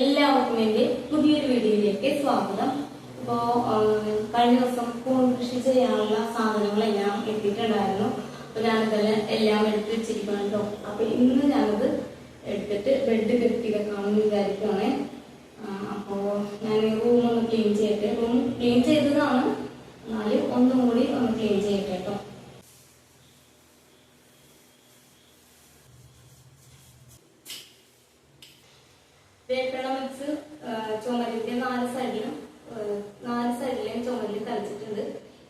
എല്ലാവർക്കും എൻ്റെ പുതിയൊരു വീഡിയോയിലേക്ക് സ്വാഗതം. ഇപ്പോൾ കഴിഞ്ഞ ദിവസം കൂൺ കൃഷി ചെയ്യാനുള്ള സാധനങ്ങളെല്ലാം എത്തിയിട്ടുണ്ടായിരുന്നു. അപ്പോൾ ഞാനതെല്ലാം എല്ലാം എടുത്ത് വെച്ചിരിക്കണല്ലോ. അപ്പോൾ ഇന്ന് ഞാനത് എടുത്തിട്ട് ബെഡ് കെട്ടി വെക്കാമെന്ന് വിചാരിക്കുകയാണ്. അപ്പോൾ ഞാൻ റൂം ഒന്ന് ക്ലീൻ ചെയ്യട്ടെ. റൂം ക്ലീൻ ചെയ്തതാണ്, എന്നാലും ഒന്നും കൂടി ഒന്ന് ക്ലീൻ ചെയ്യട്ടെ കേട്ടോ. വേപ്പില മിക്സ് ചുമലിന്റെ നാല് സൈഡിലും ചുമലിൽ തളിച്ചിട്ടുണ്ട്.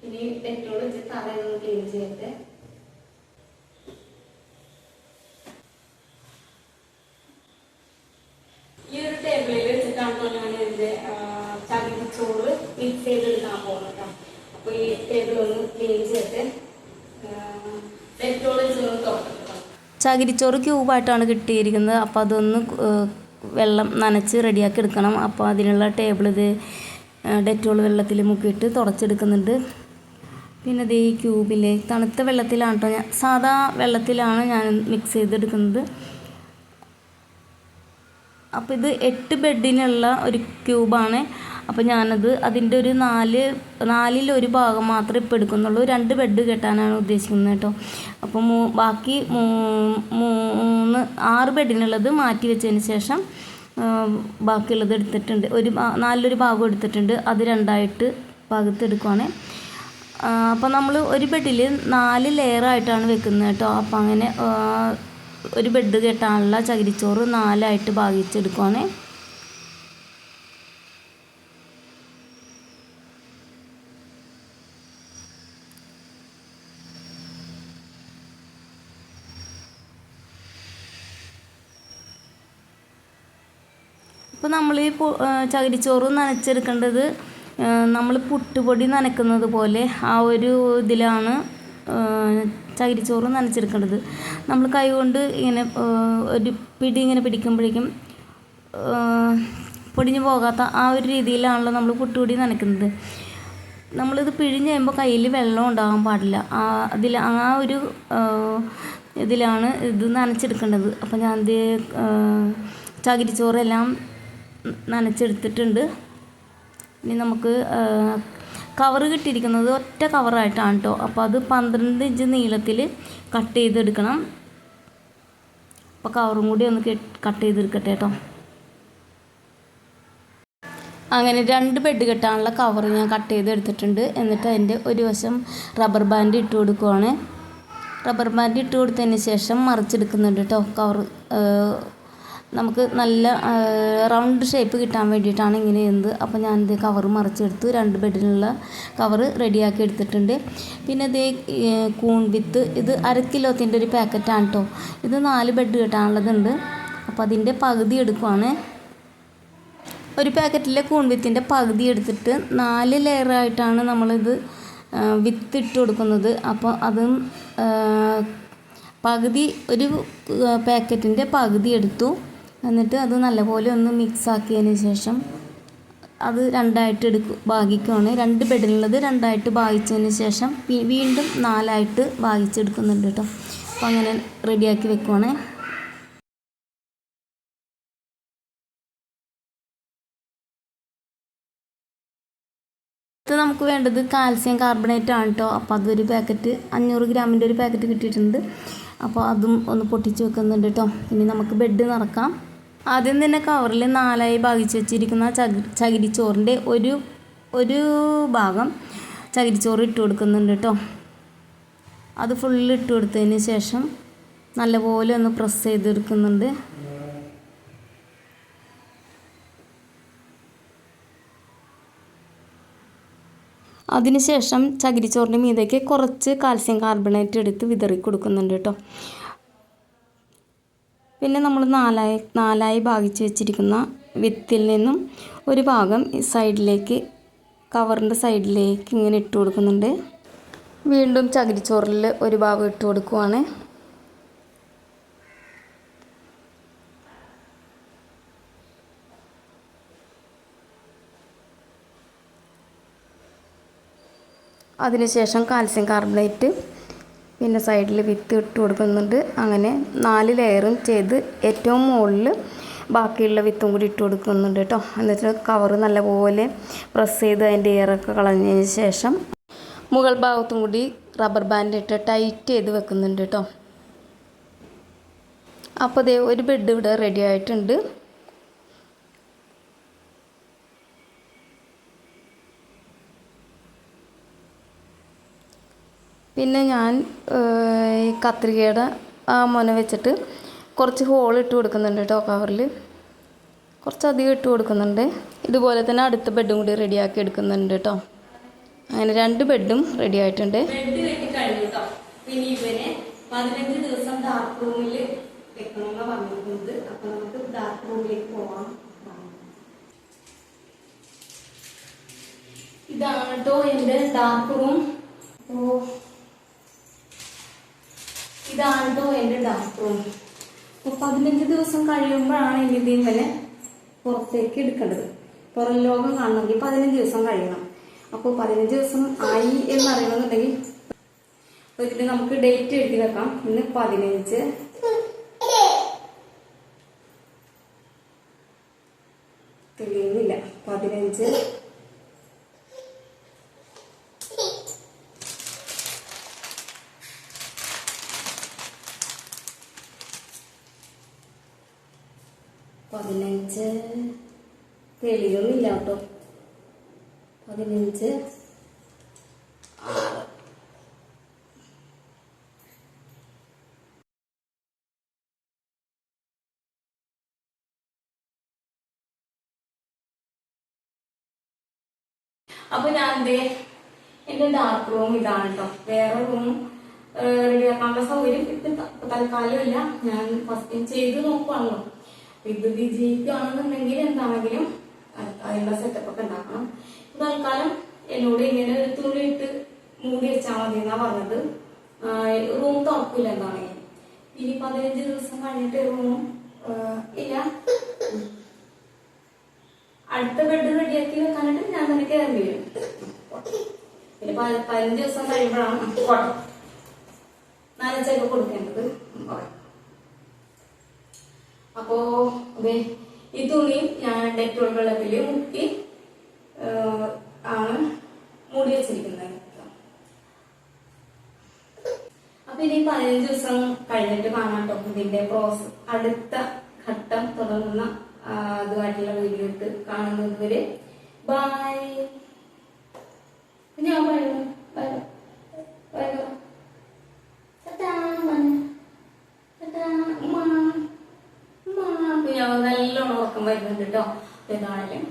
ഇനി ഡെറ്റോൾ വെച്ച് തറയൊന്ന് ക്ലീൻ ചെയ്യട്ടെ. ഈ ഒരു ടേബിളിൽ വെച്ചിട്ടാണ് ഞാൻ ഇതിന്റെ ചകിരിച്ചോറ് മിക്സ് ചെയ്തെടുക്കാൻ പോകുന്നത്. അപ്പൊ ഈ ടേബിൾ ഒന്ന് ക്ലീൻ ചെയ്തിട്ട് ഡെറ്റോൾ വെച്ചൊന്ന് തുറക്കാം. ചകിരിച്ചോറ് ക്യൂബായിട്ടാണ് കിട്ടിയിരിക്കുന്നത്. അപ്പോൾ അതൊന്ന് വെള്ളം നനച്ച് റെഡിയാക്കി എടുക്കണം. അപ്പോൾ അതിനുള്ള ടേബിൾ ഇത് ഡെറ്റോൾ വെള്ളത്തിൽ മുക്കിയിട്ട് തുടച്ചെടുക്കുന്നുണ്ട്. പിന്നെ ഇത് ഈ ക്യൂബിൽ തണുത്ത വെള്ളത്തിലാണ് കേട്ടോ, ഞാൻ സാധാ വെള്ളത്തിലാണ് ഞാൻ മിക്സ് ചെയ്തെടുക്കുന്നത്. അപ്പോൾ ഇത് 8 ബെഡിനുള്ള ഒരു ക്യൂബാണ്. അപ്പോൾ ഞാനത് അതിൻ്റെ ഒരു നാലിലൊരു ഭാഗം മാത്രമേ ഇപ്പോൾ എടുക്കുന്നുള്ളൂ. 2 ബെഡ് കെട്ടാനാണ് ഉദ്ദേശിക്കുന്നത് കേട്ടോ. അപ്പോൾ ബാക്കി 6 ബെഡിനുള്ളത് മാറ്റി വെച്ചതിന് ശേഷം ബാക്കിയുള്ളത് എടുത്തിട്ടുണ്ട്. നാലിലൊരു ഭാഗം എടുത്തിട്ടുണ്ട്, അത് 2ആയിട്ട് ഭാഗത്തെടുക്കുവാണ്. അപ്പോൾ നമ്മൾ ഒരു ബെഡിൽ 4 ലെയറായിട്ടാണ് വെക്കുന്നത് കേട്ടോ. അപ്പോൾ അങ്ങനെ ഒരു ബെഡ് കെട്ടാനുള്ള ചകിരിച്ചോറ് 4ആയിട്ട് ഭാഗിച്ചെടുക്കുവാണ്. ഇപ്പോൾ നമ്മൾ ഈ ചകിരിച്ചോറ് നനച്ചെടുക്കേണ്ടത് നമ്മൾ പുട്ടുപൊടി നനയ്ക്കുന്നത് പോലെ ആ ഒരു ഇതിലാണ് ചകിരിച്ചോറ് നനച്ചെടുക്കേണ്ടത്. നമ്മൾ കൈ കൊണ്ട് ഇങ്ങനെ ഒരു പിടി ഇങ്ങനെ പിടിക്കുമ്പോഴേക്കും പൊടിഞ്ഞു പോകാത്ത ആ ഒരു രീതിയിലാണല്ലോ നമ്മൾ പുട്ടുപൊടി നനയ്ക്കുന്നത്. നമ്മളിത് പിഴിഞ്ഞ് കഴിയുമ്പോൾ കയ്യിൽ വെള്ളം ഉണ്ടാകാൻ പാടില്ല. ആ ഒരു ഇതിലാണ് ഇത് നനച്ചെടുക്കേണ്ടത്. അപ്പോൾ ഞാൻ ഇത് ചകിരിച്ചോറെല്ലാം നനച്ചെടുത്തിട്ടുണ്ട്. ഇനി നമുക്ക് കവറ് കിട്ടിയിരിക്കുന്നത് ഒറ്റ കവറായിട്ടാണ് കേട്ടോ. അപ്പോൾ അത് 12 ഇഞ്ച് നീളത്തിൽ കട്ട് ചെയ്തെടുക്കണം. അപ്പോൾ കവറും കൂടി ഒന്ന് കട്ട് ചെയ്തെടുക്കട്ടെ കേട്ടോ. അങ്ങനെ 2 ബെഡ് കെട്ടാനുള്ള കവർ ഞാൻ കട്ട് ചെയ്തെടുത്തിട്ടുണ്ട്. എന്നിട്ട് അതിൻ്റെ ഒരു വശം റബ്ബർ ബാൻഡ് ഇട്ട് കൊടുക്കുവാണ്. റബ്ബർ ബാൻഡ് ഇട്ട് കൊടുത്തതിന് ശേഷം മറിച്ചെടുക്കുന്നുണ്ട് കേട്ടോ. കവർ നമുക്ക് നല്ല റൗണ്ട് ഷേപ്പ് കിട്ടാൻ വേണ്ടിയിട്ടാണ് ഇങ്ങനെ ചെയ്യുന്നത്. അപ്പോൾ ഞാനിത് കവർ മറിച്ചെടുത്തു. 2 ബെഡിനുള്ള കവർ റെഡിയാക്കി എടുത്തിട്ടുണ്ട്. പിന്നെ ഇത് കൂൺ വിത്ത്, ഇത് 1/2 കിലോത്തിൻ്റെ ഒരു പാക്കറ്റാണ് കേട്ടോ. ഇത് 4 ബെഡ് കെട്ടാനുള്ളതുണ്ട്. അപ്പോൾ അതിൻ്റെ പകുതി എടുക്കുവാണ്. ഒരു പാക്കറ്റിലെ കൂൺ വിത്തിൻ്റെ പകുതി എടുത്തിട്ട് 4 ലെയറായിട്ടാണ് നമ്മളിത് വിത്ത് ഇട്ട് കൊടുക്കുന്നത്. അപ്പോൾ അതും പകുതി, ഒരു പാക്കറ്റിൻ്റെ പകുതി എടുത്തു. എന്നിട്ട് അത് നല്ലപോലെ ഒന്ന് മിക്സ് ആക്കിയതിന് ശേഷം അത് 2ആയിട്ട് ഭാഗിക്കുകയാണ്. 2 ബെഡിലുള്ളത് 2ആയിട്ട് ഭാഗിച്ചതിന് ശേഷം വീണ്ടും 4ആയിട്ട് ഭാഗിച്ചെടുക്കുന്നുണ്ട് കേട്ടോ. അപ്പോൾ അങ്ങനെ റെഡിയാക്കി വെക്കുവാണ്. ഇത് നമുക്ക് വേണ്ടത് കാൽസ്യം കാർബണേറ്റ് ആണ് കേട്ടോ. അപ്പോൾ അതൊരു പാക്കറ്റ് 500 ഗ്രാമിൻ്റെ ഒരു പാക്കറ്റ് കിട്ടിയിട്ടുണ്ട്. അപ്പോൾ അതും ഒന്ന് പൊട്ടിച്ച് വെക്കുന്നുണ്ട് കേട്ടോ. ഇനി നമുക്ക് ബെഡ് നിറക്കാം. ആദ്യം തന്നെ കവറിൽ 4ആയി ഭാഗിച്ച് വെച്ചിരിക്കുന്ന ചകിരിച്ചോറിൻ്റെ ഒരു ഭാഗം ചകിരിച്ചോറ് ഇട്ട് കൊടുക്കുന്നുണ്ട് കേട്ടോ. അത് ഫുള്ള് ഇട്ട് കൊടുത്തതിന് ശേഷം നല്ലപോലെ ഒന്ന് പ്രസ് ചെയ്തെടുക്കുന്നുണ്ട്. അതിനുശേഷം ചകിരിച്ചോറിൻ്റെ മീതേക്ക് കുറച്ച് കാൽസ്യം കാർബണേറ്റ് എടുത്ത് വിതറി കൊടുക്കുന്നുണ്ട് കേട്ടോ. പിന്നെ നമ്മൾ 4ആയി ഭാഗിച്ച് വെച്ചിരിക്കുന്ന വിത്തിൽ നിന്നും ഒരു ഭാഗം സൈഡിലേക്ക്, കവറിൻ്റെ സൈഡിലേക്ക് ഇങ്ങനെ ഇട്ട് കൊടുക്കുന്നുണ്ട്. വീണ്ടും ചകിരിച്ചോറിൽ ഒരു ഭാഗം ഇട്ട് കൊടുക്കുവാണ്. അതിനുശേഷം കാൽസ്യം കാർബണേറ്റ് പിന്നെ സൈഡിൽ വിത്ത് ഇട്ട് കൊടുക്കുന്നുണ്ട്. അങ്ങനെ 4 ലെയറും ചെയ്ത് ഏറ്റവും മുകളിൽ ബാക്കിയുള്ള വിത്തും കൂടി ഇട്ട് കൊടുക്കുന്നുണ്ട് കേട്ടോ. എന്നിട്ട് കവർ നല്ലപോലെ പ്രസ് ചെയ്ത് അതിൻ്റെ എയറൊക്കെ കളഞ്ഞതിന് ശേഷം മുകൾ ഭാഗത്തും കൂടി റബ്ബർ ബാൻഡ് ഇട്ട് ടൈറ്റ് ചെയ്ത് വെക്കുന്നുണ്ട് കേട്ടോ. അപ്പോൾ ദേ ഒരു ബെഡ് ഇവിടെ റെഡി ആയിട്ടുണ്ട്. പിന്നെ ഞാൻ ഈ കത്രികയുടെ മുന വെച്ചിട്ട് കുറച്ച് ഹോൾ ഇട്ട് കൊടുക്കുന്നുണ്ട് കേട്ടോ. കവറിൽ കുറച്ചധികം ഇട്ട് കൊടുക്കുന്നുണ്ട്. ഇതുപോലെ തന്നെ അടുത്ത ബെഡും കൂടി റെഡിയാക്കി എടുക്കുന്നുണ്ട് കേട്ടോ. അങ്ങനെ 2 ബെഡും റെഡി ആയിട്ടുണ്ട്. ബെഡ് കെട്ടി കഴിഞ്ഞു കേട്ടോ. പിന്നെ ഇവനെ 15 ദിവസം ഡാർക്ക് റൂമിൽ വെക്കണമെന്ന് പറഞ്ഞിട്ടുണ്ട്. അപ്പൊ നമുക്ക് ഡാർക്ക് റൂമിലേക്ക് പോവാം. ഇതാണ് കേട്ടോ എന്റെ ഡാർക്ക് റൂം. ഇതാണ് കേട്ടോ എന്റെ ഡാർക്ക് റൂം. അപ്പൊ 15 ദിവസം കഴിയുമ്പോഴാണ് ഇനി ഇവനെ പുറത്തേക്ക് എടുക്കേണ്ടത്. പുറം ലോകം കാണണമെങ്കിൽ 15 ദിവസം കഴിയണം. അപ്പോൾ 15 ദിവസം ആയി എന്നറിയണമെന്നുണ്ടെങ്കിൽ ഇതിൽ നമുക്ക് ഡേറ്റ് എഴുതി വെക്കാം. ഇന്ന് 15 തെളിയുന്നില്ല. 15 തെളിയുന്നില്ല കേട്ടോ. 15 അപ്പൊ ഞാൻ എന്റെ ഡാർക്ക് റൂം ഇതാണ് കേട്ടോ. വേറെ റൂം റെഡിയാക്കാനുള്ള സൗകര്യം തൽക്കാലം ഇല്ല. ഞാൻ ഫസ്റ്റ് ചെയ്ത് നോക്കുവാണല്ലോ. ഇത് വിജയിക്കുകയാണെന്നുണ്ടെങ്കിൽ എന്താണെങ്കിലും അതിനുള്ള സെറ്റപ്പ് ഒക്കെ ഉണ്ടാക്കണം. തൽക്കാലം എന്നോട് ഇങ്ങനെ ഒരു തുണി ഇട്ട് മൂടി വെച്ചാൽ മതി എന്നാ പറഞ്ഞത്. റൂം തുറക്കില്ല എന്താണെങ്കിൽ. ഇനി 15 ദിവസം കഴിഞ്ഞിട്ട് റൂം ഇല്ല. അടുത്ത ബെഡ് റെഡിയാക്കി വെക്കാനായിട്ട് ഞാൻ തന്നെ കയറി വരും. പിന്നെ 15 ദിവസം കഴിയുമ്പോഴാണ് നനച്ചൊക്കെ കൊടുക്കേണ്ടത്. അപ്പോ ഈ തുണിയും ഞാൻ ഡെറ്റോൾ വെള്ളത്തില് മുക്കി ആണ് മൂടി വെച്ചിരിക്കുന്നത്. അപ്പൊ ഇനി 15 ദിവസം കഴിഞ്ഞിട്ട് കാണാം കേട്ടോ ഇതിന്റെ പ്രോസസ്. അടുത്ത ഘട്ടം തുടങ്ങുന്ന അതുമായിട്ടുള്ള വീഡിയോ ഇട്ട് കാണുന്നത് വരെ ബൈ. ഞാൻ പറയുന്നു ഞാൻ നല്ലോണം ഉറക്കം വരുന്നുണ്ട് കേട്ടോ. എന്താണേലും